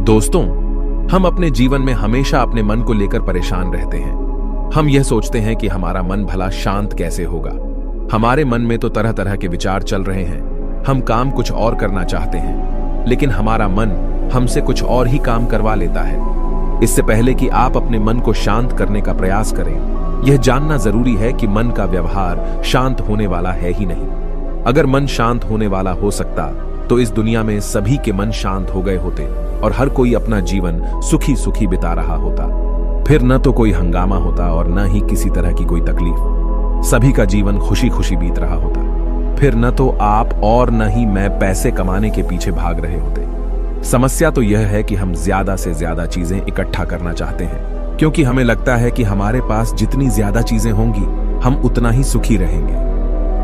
दोस्तों, हम अपने जीवन में हमेशा अपने मन को लेकर परेशान रहते हैं। हम यह सोचते हैं कि हमारा मन भला शांत कैसे होगा। हमारे मन में तो तरह तरह के विचार चल रहे हैं। हम काम कुछ और करना चाहते हैं, लेकिन हमारा मन हमसे कुछ और ही काम करवा लेता है। इससे पहले कि आप अपने मन को शांत करने का प्रयास करें, यह जानना जरूरी है कि मन का व्यवहार शांत होने वाला है ही नहीं। अगर मन शांत होने वाला हो सकता तो इस दुनिया में सभी के मन शांत हो गए होते और हर कोई अपना जीवन सुखी सुखी बिता रहा होता। फिर न तो कोई हंगामा होता और न ही किसी तरह की कोई तकलीफ। सभी का जीवन खुशी खुशी बीत रहा होता। फिर न तो आप और न ही मैं पैसे कमाने के पीछे भाग रहे होते। समस्या तो यह है कि हम ज्यादा से ज्यादा चीजें इकट्ठा करना चाहते हैं, क्योंकि हमें लगता है कि हमारे पास जितनी ज्यादा चीजें होंगी हम उतना ही सुखी रहेंगे।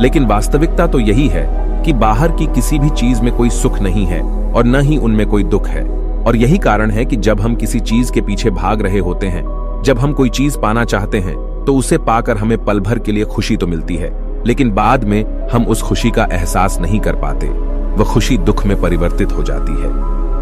लेकिन वास्तविकता तो यही है कि बाहर की किसी भी चीज में कोई सुख नहीं है और न ही उनमें कोई दुख है। और यही कारण है कि जब हम किसी चीज के पीछे भाग रहे होते हैं, जब हम कोई चीज पाना चाहते हैं, तो उसे पाकर हमें पल भर के लिए खुशी तो मिलती है, लेकिन बाद में हम उस खुशी का एहसास नहीं कर पाते। वह खुशी दुख में परिवर्तित हो जाती है।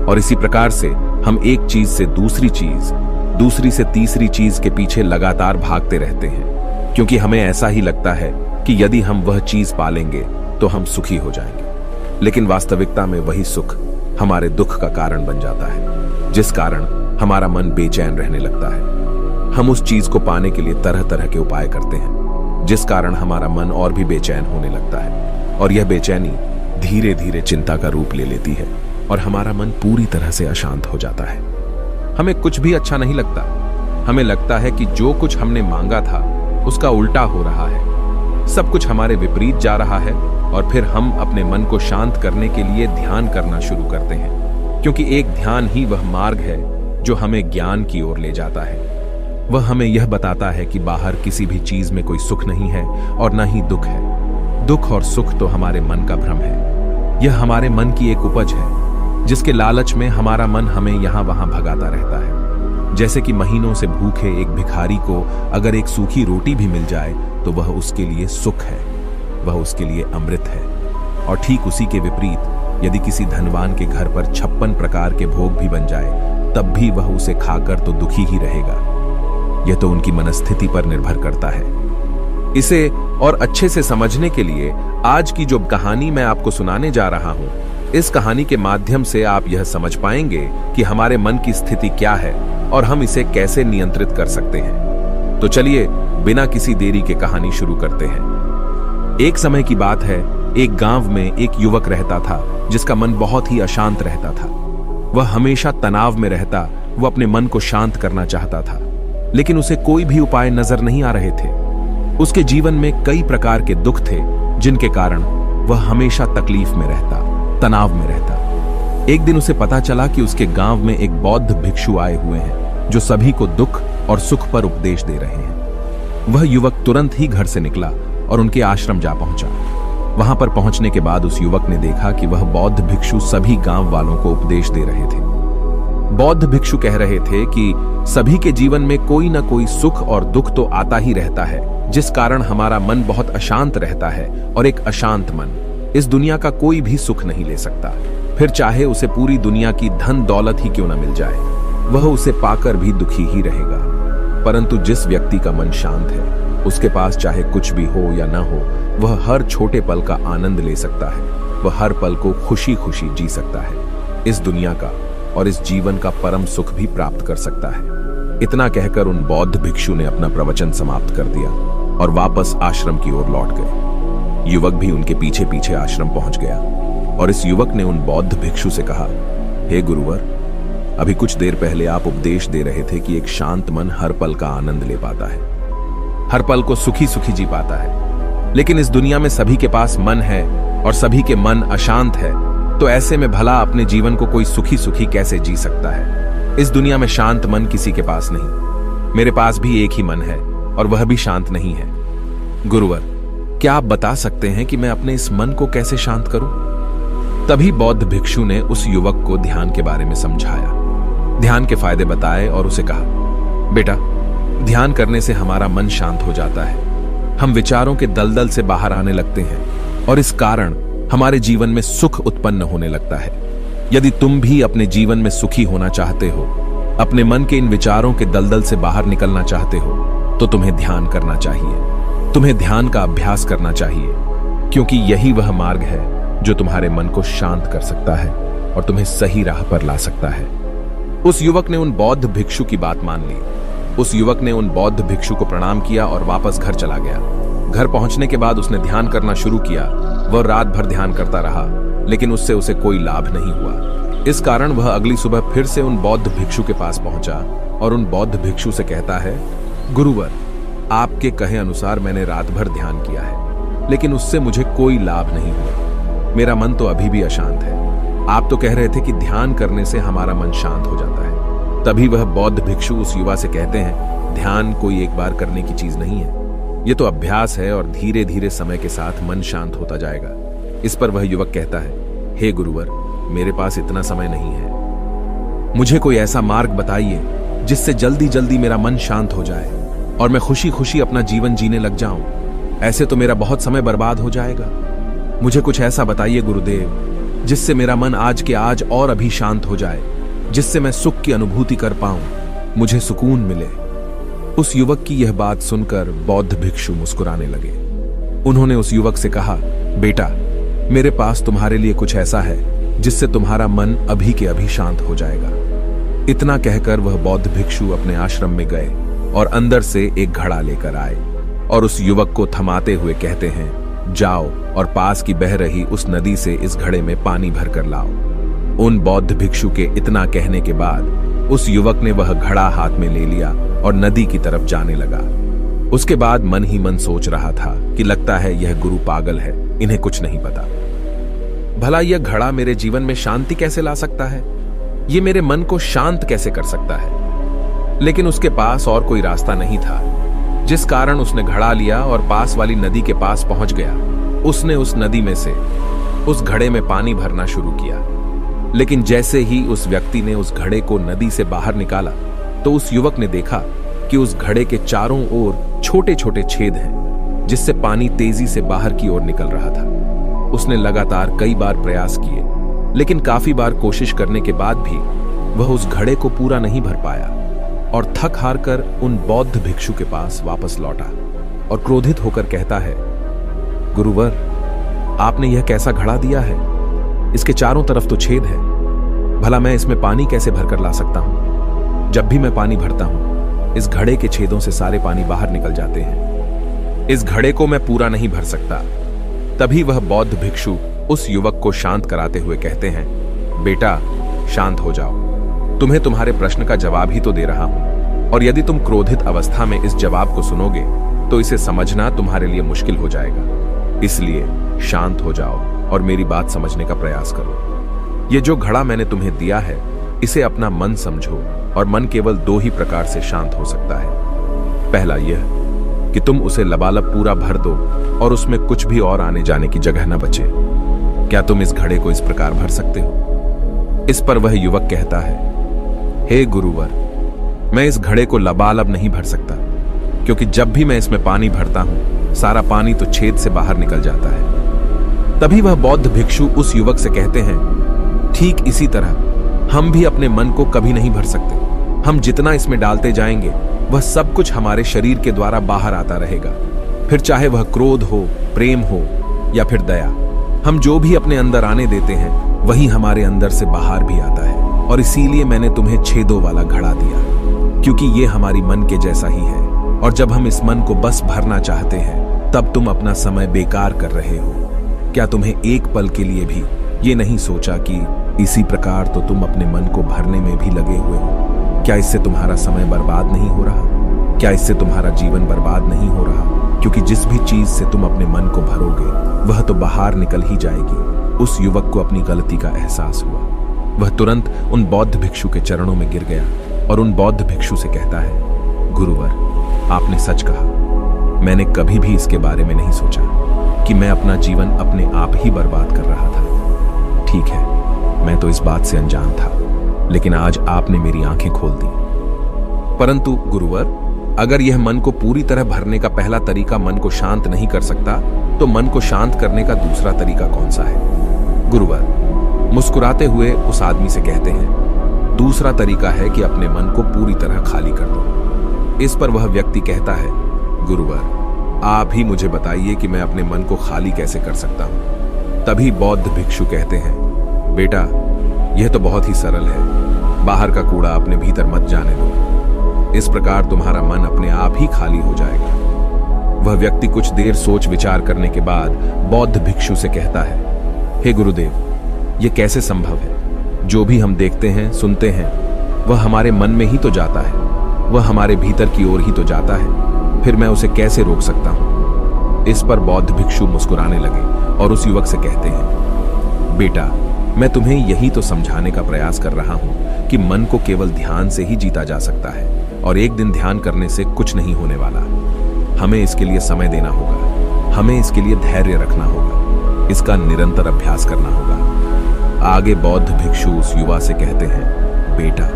और इसी प्रकार से हम एक चीज से दूसरी चीज, दूसरी से तीसरी चीज के पीछे लगातार भागते रहते हैं, क्योंकि हमें ऐसा ही लगता है कि यदि हम वह चीज पालेंगे तो हम सुखी हो जाएंगे। लेकिन वास्तविकता में वही सुख हमारे दुख का कारण बन जाता है, जिस कारण हमारा मन बेचैन रहने लगता है। हम उस चीज को पाने के लिए तरह तरह के उपाय करते हैं, जिस कारण हमारा मन और भी बेचैन होने लगता है। और यह बेचैनी धीरे धीरे चिंता का रूप ले लेती है और हमारा मन पूरी तरह से अशांत हो जाता है। हमें कुछ भी अच्छा नहीं लगता। हमें लगता है कि जो कुछ हमने मांगा था उसका उल्टा हो रहा है। सब कुछ हमारे विपरीत जा रहा है। और फिर हम अपने मन को शांत करने के लिए ध्यान करना शुरू करते हैं, क्योंकि एक ध्यान ही वह मार्ग है जो हमें ज्ञान की ओर ले जाता है। वह हमें यह बताता है कि बाहर किसी भी चीज में कोई सुख नहीं है और न ही दुख है। दुख और सुख तो हमारे मन का भ्रम है। यह हमारे मन की एक उपज है, जिसके लालच में हमारा मन हमें यहां वहां भगाता रहता है। जैसे कि महीनों से भूखे एक भिखारी को अगर एक सूखी रोटी भी मिल जाए तो वह उसके लिए सुख है, वह उसके लिए अमृत है। और ठीक उसी के विपरीत यदि किसी धनवान के घर पर 56 प्रकार के भोग भी बन जाए, तब भी वह उसे खाकर तो दुखी ही रहेगा। यह तो उनकी मनस्थिति पर निर्भर करता है। इसे और अच्छे से समझने के लिए आज की जो कहानी मैं आपको सुनाने जा रहा हूं, इस कहानी के माध्यम से आप यह समझ पाएंगे कि हमारे मन की स्थिति क्या है और हम इसे कैसे नियंत्रित कर सकते हैं। तो चलिए बिना किसी देरी के कहानी शुरू करते हैं। एक समय की बात है, एक गांव में एक युवक रहता था जिसका मन बहुत ही अशांत रहता था। वह हमेशा तनाव में रहता। वह अपने मन को शांत करना चाहता था, लेकिन उसे कोई भी उपाय नजर नहीं आ रहे थे। उसके जीवन में कई प्रकार के दुख थे, जिनके कारण वह हमेशा तकलीफ में रहता, तनाव में रहता। एक दिन उसे पता चला कि उसके गांव में एक बौद्ध भिक्षु आए हुए हैं, जो सभी को दुख और सुख पर उपदेश दे रहे हैं। वह युवक तुरंत ही घर से निकला और उनके आश्रम जा पहुंचा। वहां पर पहुंचने के बाद उस युवक ने देखा कि वह बौद्ध भिक्षु सभी गांव वालों को उपदेश दे रहे थे। बौद्ध भिक्षु कह रहे थे कि सभी के जीवन में कोई ना कोई सुख और दुख तो आता ही रहता है, जिस कारण हमारा मन बहुत अशांत रहता है। और एक अशांत मन इस दुनिया का कोई भी सुख नहीं ले सकता। फिर चाहे उसे पूरी दुनिया की धन दौलत ही क्यों न मिल जाए, वह उसे पाकर भी दुखी ही रहेगा। परंतु जिस व्यक्ति का मन शांत है, उसके पास चाहे कुछ भी हो या ना हो, वह हर छोटे पल का आनंद ले सकता है। वह हर पल को खुशी खुशी जी सकता है। इस दुनिया का और इस जीवन का परम सुख भी प्राप्त कर सकता है। इतना कहकर उन बौद्ध भिक्षु ने अपना प्रवचन समाप्त कर दिया और वापस आश्रम की ओर लौट गए। युवक भी उनके पीछे पीछे आश्रम पहुंच गया और इस युवक ने उन बौद्ध भिक्षु से कहा, हे गुरुवर, अभी कुछ देर पहले आप उपदेश दे रहे थे कि एक शांत मन हर पल का आनंद ले पाता है, हर पल को सुखी सुखी जी पाता है। लेकिन इस दुनिया में सभी के पास मन है और सभी के मन अशांत है, तो ऐसे में भला अपने जीवन को कोई सुखी सुखी कैसे जी सकता है। इस दुनिया में शांत मन किसी के पास नहीं। मेरे पास भी एक ही मन है और वह भी शांत नहीं है। गुरुवर, क्या आप बता सकते हैं कि मैं अपने इस मन को कैसे शांत करूं? तभी बौद्ध भिक्षु ने उस युवक को ध्यान के बारे में समझाया, ध्यान के फायदे बताए और उसे कहा, बेटा, ध्यान करने से हमारा मन शांत हो जाता है। हम विचारों के दलदल से बाहर आने लगते हैं और इस कारण हमारे जीवन में सुख उत्पन्न होने लगता है। यदि तुम भी अपने जीवन में सुखी होना चाहते हो, अपने मन के इन विचारों के दलदल से बाहर निकलना चाहते हो, तो तुम्हें ध्यान करना चाहिए। तुम्हें ध्यान का अभ्यास करना चाहिए, क्योंकि यही वह मार्ग है जो तुम्हारे मन को शांत कर सकता है और तुम्हें सही राह पर ला सकता है। उस युवक ने उन बौद्ध भिक्षु की बात मान ली। उस युवक ने उन बौद्ध भिक्षु को प्रणाम किया और वापस घर चला गया। घर पहुंचने के बाद उसने ध्यान करना शुरू किया। वह रात भर ध्यान करता रहा, लेकिन उससे उसे कोई लाभ नहीं हुआ। इस कारण वह अगली सुबह फिर से उन बौद्ध भिक्षु के पास पहुंचा और उन बौद्ध भिक्षु से कहता है, गुरुवर, आपके कहे अनुसार मैंने रात भर ध्यान किया है, लेकिन उससे मुझे कोई लाभ नहीं हुआ। मेरा मन तो अभी भी अशांत है। आप तो कह रहे थे कि ध्यान करने से हमारा मन शांत हो जाता है। तभी वह बौद्ध भिक्षु उस युवा से कहते हैं, ध्यान कोई एक बार करने की चीज नहीं है, ये तो अभ्यास है और धीरे धीरे समय के साथ मन शांत होता जाएगा। इस पर वह युवक कहता है, हे गुरुवर, मेरे पास इतना समय नहीं है। मुझे कोई ऐसा मार्ग बताइए जिससे जल्दी जल्दी मेरा मन शांत हो जाए और मैं खुशी खुशी अपना जीवन जीने लग जाऊं। ऐसे तो मेरा बहुत समय बर्बाद हो जाएगा। मुझे कुछ ऐसा बताइए गुरुदेव, जिससे मेरा मन आज के आज और अभी शांत हो जाए, जिससे मैं सुख की अनुभूति कर पाऊं, मुझे सुकून मिले। उस युवक की यह बात सुनकर बौद्ध भिक्षु मुस्कुराने लगे। उन्होंने उस युवक से कहा, बेटा, मेरे पास तुम्हारे लिए कुछ ऐसा है जिससे तुम्हारा मन अभी के अभी शांत हो जाएगा। इतना कहकर वह बौद्ध भिक्षु अपने आश्रम में गए और अंदर से एक घड़ा लेकर आए और उस युवक को थमाते हुए कहते हैं, जाओ और पास की बह रही उस नदी से इस घड़े में पानी भर कर लाओ। उन बौद्ध भिक्षु के इतना कहने के बाद उस युवक ने वह घड़ा हाथ में ले लिया और नदी की तरफ जाने लगा। उसके बाद मन ही मन सोच रहा था कि लगता है यह गुरु पागल है, इन्हें कुछ नहीं पता। भला यह घड़ा मेरे जीवन में शांति कैसे ला सकता है? ये मेरे मन को शांत कैसे कर सकता है? लेकिन उसके पास और कोई रास्ता नहीं था, जिस कारण उसने घड़ा लिया और पास वाली नदी के पास पहुंच गया। उसने उस नदी में से उस घड़े में पानी भरना शुरू किया, लेकिन जैसे ही उस व्यक्ति ने उस घड़े को नदी से बाहर निकाला तो उस युवक ने देखा कि उस घड़े के चारों ओर छोटे छोटे छेद हैं, जिससे पानी तेजी से बाहर की ओर निकल रहा था। उसने लगातार कई बार प्रयास किए, लेकिन काफी बार कोशिश करने के बाद भी वह उस घड़े को पूरा नहीं भर पाया और थक हार कर उन बौद्ध भिक्षु के पास वापस लौटा और क्रोधित होकर कहता है, गुरुवर, आपने यह कैसा घड़ा दिया है? इसके चारों तरफ तो छेद है। भला मैं इसमें पानी कैसे भरकर ला सकता हूं? जब भी मैं पानी भरता हूं, इस घड़े के छेदों से सारे पानी बाहर निकल जाते हैं। इस घड़े को मैं पूरा नहीं भर सकता। तभी वह बौद्ध भिक्षु उस युवक को शांत कराते हुए कहते हैं, बेटा, शांत हो जाओ। तुम्हें तुम्हारे प्रश्न का जवाब ही तो दे रहा हूं, और यदि तुम क्रोधित अवस्था में इस जवाब को सुनोगे तो इसे समझना तुम्हारे लिए मुश्किल हो जाएगा। इसलिए शांत हो जाओ और मेरी बात समझने का प्रयास करो। ये जो घड़ा मैंने तुम्हें दिया है, इसे अपना मन समझो, और मन केवल दो ही प्रकार से शांत हो सकता है। पहला यह कि तुम उसे लबालब पूरा भर दो और उसमें कुछ भी और आने जाने की जगह न बचे। क्या तुम इस घड़े को इस प्रकार भर सकते हो? इस पर वह युवक कहता है, हे गुरुवर, मैं इस घड़े को लबालब नहीं भर सकता, क्योंकि जब भी मैं इसमें पानी भरता हूं, सारा पानी तो छेद से बाहर निकल जाता है। तभी वह बौद्ध भिक्षु उस युवक से कहते हैं, ठीक इसी तरह हम भी अपने मन को कभी नहीं भर सकते। हम जितना इसमें डालते जाएंगे, वह सब कुछ हमारे शरीर के द्वारा बाहर आता रहेगा। फिर चाहे वह क्रोध हो, प्रेम हो या फिर दया, हम जो भी अपने अंदर आने देते हैं, वही हमारे अंदर से बाहर भी आता है। और इसीलिए मैंने तुम्हें छेदों वाला घड़ा दिया, क्योंकि ये हमारी मन के जैसा ही है। और जब हम इस मन को बस भरना चाहते हैं, तब तुम अपना समय बेकार कर रहे हो। क्या तुम्हें एक पल के लिए भी ये नहीं सोचा कि इसी प्रकार तो तुम अपने मन को भरने में भी लगे हुए हो? क्या इससे तुम्हारा समय बर्बाद नहीं हो रहा? क्या इससे तुम्हारा जीवन बर्बाद नहीं हो रहा? क्योंकि जिस भी चीज से तुम अपने मन को भरोगे, वह तो बाहर निकल ही जाएगी। उस युवक को अपनी गलती का एहसास हुआ। वह तुरंत उन बौद्ध भिक्षु के चरणों में गिर गया और उन बौद्ध भिक्षु से कहता है, गुरुवर, आपने सच कहा। मैंने कभी भी इसके बारे में नहीं सोचा कि मैं अपना जीवन अपने आप ही बर्बाद कर रहा था। ठीक है, मैं तो इस बात से अनजान था, लेकिन आज आपने मेरी आंखें खोल दी। परंतु गुरुवर, अगर यह मन को पूरी तरह भरने का पहला तरीका मन को शांत नहीं कर सकता, तो मन को शांत करने का दूसरा तरीका कौन सा है? गुरुवर, मुस्कुराते हुए उस आदमी से कहते हैं, दूसरा तरीका है कि अपने मन को पूरी तरह खाली कर दो। इस पर वह व्यक्ति कहता है, गुरुवर आप ही मुझे बताइए कि मैं अपने मन को खाली कैसे कर सकता हूं। तभी बौद्ध भिक्षु कहते हैं, बेटा यह तो बहुत ही सरल है, बाहर का कूड़ा अपने भीतर मत जाने दो, इस प्रकार तुम्हारा मन अपने आप ही खाली हो जाएगा। वह व्यक्ति कुछ देर सोच विचार करने के बाद बौद्ध भिक्षु से कहता है, हे गुरुदेव यह कैसे संभव है? जो भी हम देखते हैं सुनते हैं वह हमारे मन में ही तो जाता है, वह हमारे भीतर की ओर ही तो जाता है, फिर मैं उसे कैसे रोक सकता हूं? इस पर बौद्ध भिक्षु मुस्कुराने लगे और उस युवक से कहते हैं, बेटा मैं तुम्हें यही तो समझाने का प्रयास कर रहा हूं कि मन को केवल ध्यान से ही जीता जा सकता है और एक दिन ध्यान करने से कुछ नहीं होने वाला। हमें इसके लिए समय देना होगा, हमें इसके लिए धैर्य रखना होगा, इसका निरंतर अभ्यास करना होगा। आगे बौद्ध भिक्षु उस युवा से कहते हैं, बेटा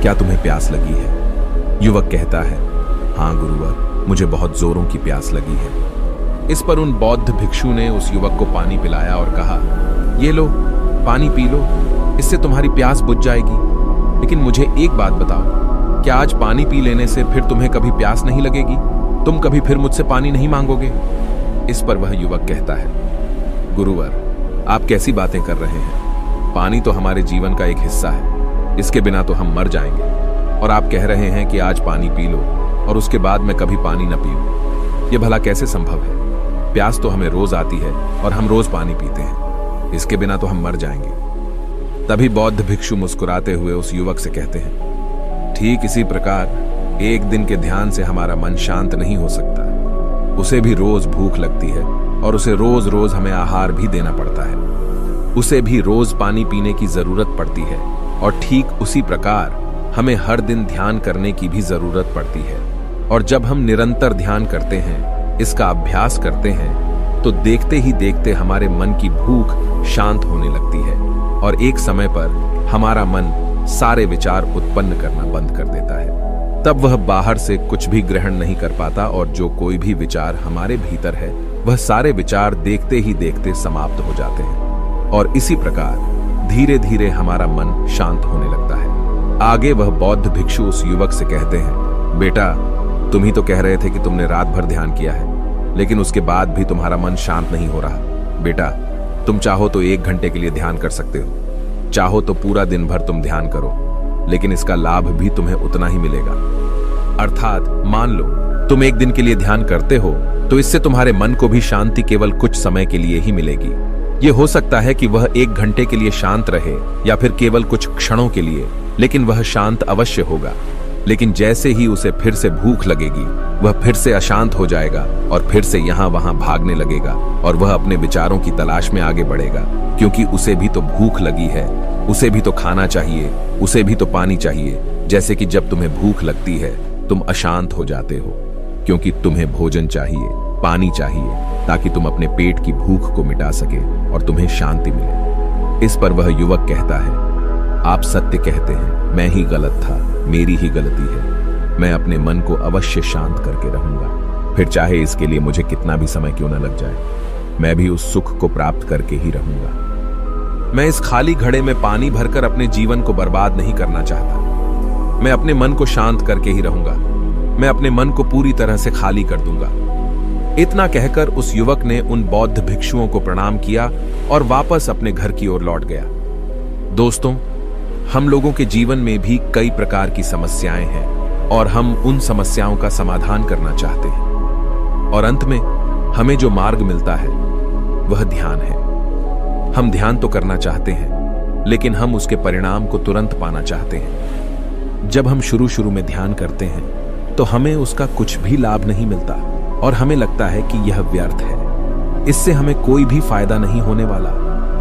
क्या तुम्हें प्यास लगी है? युवक कहता है, हाँ गुरुवर मुझे बहुत जोरों की प्यास लगी है। इस पर उन बौद्ध भिक्षु ने उस युवक को पानी पिलाया और कहा, ये लो पानी पी लो, इससे तुम्हारी प्यास बुझ जाएगी। लेकिन मुझे एक बात बताओ, क्या आज पानी पी लेने से फिर तुम्हें कभी प्यास नहीं लगेगी? तुम कभी फिर मुझसे पानी नहीं मांगोगे? इस पर वह युवक कहता है, गुरुवर आप कैसी बातें कर रहे हैं? पानी तो हमारे जीवन का एक हिस्सा है, इसके बिना तो हम मर जाएंगे, और आप कह रहे हैं कि आज पानी पी लो और उसके बाद मैं कभी पानी न पीऊं। यह भला कैसे संभव है? प्यास तो हमें रोज आती है और हम रोज पानी पीते हैं, इसके बिना तो हम मर जाएंगे। तभी बौद्ध भिक्षु मुस्कुराते हुए उस युवक से कहते हैं, ठीक इसी प्रकार एक दिन के ध्यान से हमारा मन शांत नहीं हो सकता, उसे भी रोज भूख लगती है और उसे रोज रोज हमें आहार भी देना पड़ता है, उसे भी रोज पानी पीने की जरूरत पड़ती है, और ठीक उसी प्रकार हमें हर दिन ध्यान करने की भी जरूरत पड़ती है। और जब हम निरंतर ध्यान करते हैं, इसका अभ्यास करते हैं, तो देखते ही देखते हमारे मन की भूख शांत होने लगती है और एक समय पर हमारा मन सारे विचार उत्पन्न करना बंद कर देता है। तब वह बाहर से कुछ भी ग्रहण नहीं कर पाता और जो कोई भी विचार हमारे भीतर है वह सारे विचार देखते ही देखते समाप्त हो जाते हैं और इसी प्रकार धीरे धीरे हमारा मन शांत होने लगता है। आगे वह बौद्ध भिक्षु उस युवक से कहते हैं, बेटा तुम ही तो कह रहे थे कि तुमने रात भर ध्यान किया है, लेकिन उसके बाद भी तुम्हारा मन शांत नहीं हो रहा। बेटा तुम चाहो तो 1 घंटे के लिए ध्यान कर सकते हो, चाहो तो पूरा दिन भर तुम ध्यान करो, लेकिन इसका लाभ भी तुम्हें उतना ही मिलेगा। अर्थात मान लो तुम 1 दिन के लिए ध्यान करते हो तो इससे तुम्हारे मन को भी शांति केवल कुछ समय के लिए ही मिलेगी। यह हो सकता है कि वह 1 घंटे के लिए शांत रहे या फिर केवल कुछ क्षणों के लिए, लेकिन वह शांत अवश्य होगा। लेकिन जैसे ही उसे फिर से भूख लगेगी वह फिर से अशांत हो जाएगा और फिर से यहां वहां भागने लगेगा और वह अपने विचारों की तलाश में आगे बढ़ेगा, क्योंकि उसे भी तो भूख लगी है, उसे भी तो खाना चाहिए, उसे भी तो पानी चाहिए। जैसे कि जब तुम्हें भूख लगती है तुम अशांत हो जाते हो, क्योंकि तुम्हें भोजन चाहिए, पानी चाहिए, ताकि तुम अपने पेट की भूख को मिटा सके और तुम्हें शांति मिले। इस पर वह युवक कहता है, आप सत्य कहते हैं, मैं ही गलत था, मेरी ही गलती है। मैं अपने मन को अवश्य शांत करके रहूंगा, फिर चाहे इसके लिए मुझे कितना भी समय क्यों न लग जाए, मैं भी उस सुख को प्राप्त करके ही रहूंगा। मैं इस खाली घड़े में पानी भरकर अपने जीवन को बर्बाद नहीं करना चाहता। मैं अपने मन को शांत करके ही रहूंगा, मैं अपने मन को पूरी तरह से खाली कर दूंगा। इतना कहकर उस युवक ने उन बौद्ध भिक्षुओं को प्रणाम किया और वापस अपने घर की ओर लौट गया। दोस्तों, हम लोगों के जीवन में भी कई प्रकार की समस्याएं हैं और हम उन समस्याओं का समाधान करना चाहते हैं, और अंत में हमें जो मार्ग मिलता है वह ध्यान है। हम ध्यान तो करना चाहते हैं, लेकिन हम उसके परिणाम को तुरंत पाना चाहते हैं। जब हम शुरू शुरू में ध्यान करते हैं तो हमें उसका कुछ भी लाभ नहीं मिलता और हमें लगता है कि यह व्यर्थ है, इससे हमें कोई भी फायदा नहीं होने वाला,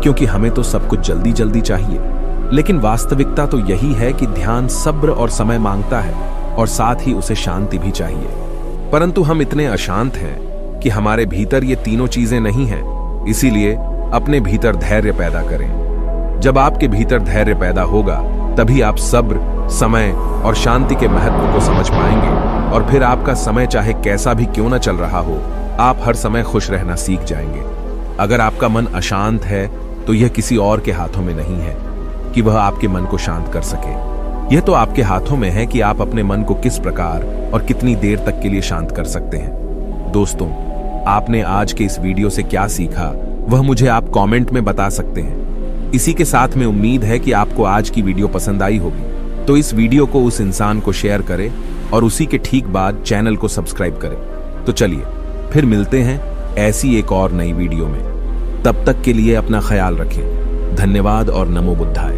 क्योंकि हमें तो सब कुछ जल्दी जल्दी चाहिए। लेकिन वास्तविकता तो यही है कि ध्यान सब्र और समय मांगता है और साथ ही उसे शांति भी चाहिए। परंतु हम इतने अशांत हैं कि हमारे भीतर ये तीनों चीजें नहीं हैं। इसीलिए अपने भीतर धैर्य पैदा करें। जब आपके भीतर धैर्य पैदा होगा तभी आप सब्र, समय और शांति के महत्व को समझ पाएंगे, और फिर आपका समय चाहे कैसा भी क्यों न चल रहा हो, आप हर समय खुश रहना सीख जाएंगे। अगर आपका मन अशांत है तो यह किसी और के हाथों में नहीं है कि वह आपके मन को शांत कर सके। यह तो आपके हाथों में है कि आप अपने मन को किस प्रकार और कितनी देर तक के लिए शांत कर सकते हैं। दोस्तों, आपने आज के इस वीडियो से क्या सीखा वह मुझे आप कमेंट में बता सकते हैं। इसी के साथ में उम्मीद है कि आपको आज की वीडियो पसंद आई होगी, तो इस वीडियो को उस इंसान को शेयर करें और उसी के ठीक बाद चैनल को सब्सक्राइब करें। तो चलिए फिर मिलते हैं ऐसी एक और नई वीडियो में। तब तक के लिए अपना ख्याल रखें। धन्यवाद और नमो बुद्धाय।